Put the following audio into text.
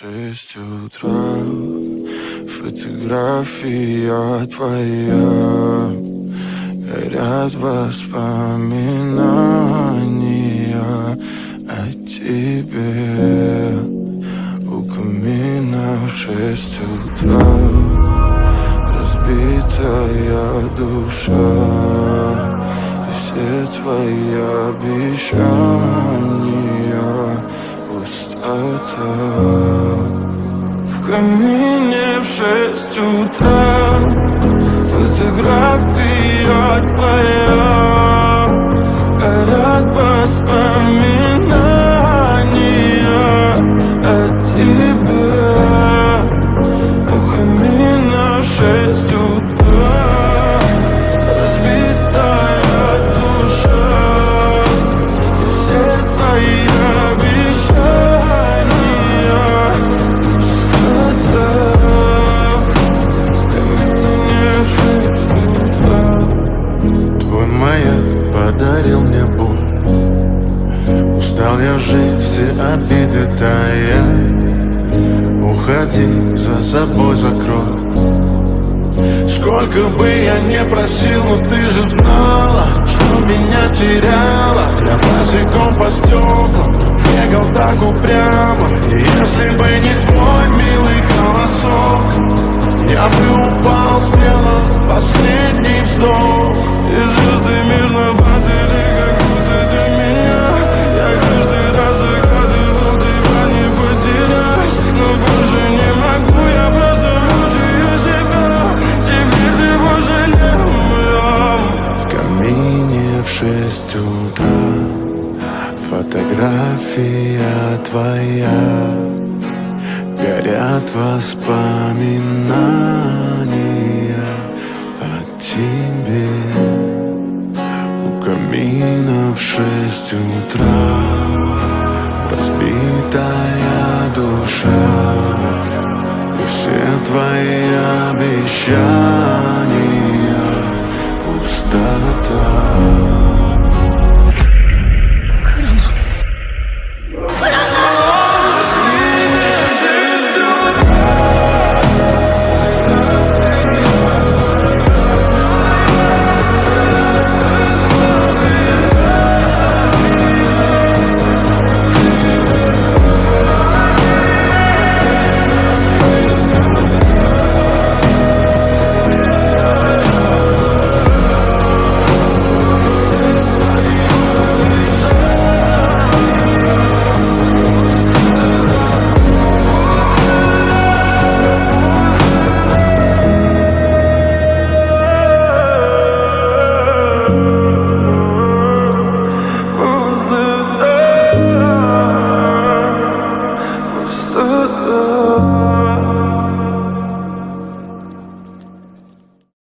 6 утра, фотография твоя, горят воспоминания о тебе. У камина в 6 утра, разбитая душа, и все твои обещания пустота. В камине в 6 утра, фотография твоя, горят воспоминания о тебе. У камина в 6 утра, разбитая душа, и все твои обещания пустота. В камине в 6 утра. Твой маяк подарил мне боль. Устал я жить, все обиды тая. Уходи, за собой закрой. Сколько бы я не просил, но ты же знала, что меня теряла. Я босиком по стеклам бегал так упрямо. И если бы не твой милый голосок, я бы упал, сделал последний вздох. И звезды мирно падали, как будто до меня. Я каждый раз загадывал тебя не потерять, но больше не могу, я просто мучаю себя. Теперь ты пожалел меня. В камине в 6 утра, фотография твоя, горят воспоминания о тебе. У камина в 6 утра, разбитая душа, и все твои обещания пустота. Пустота.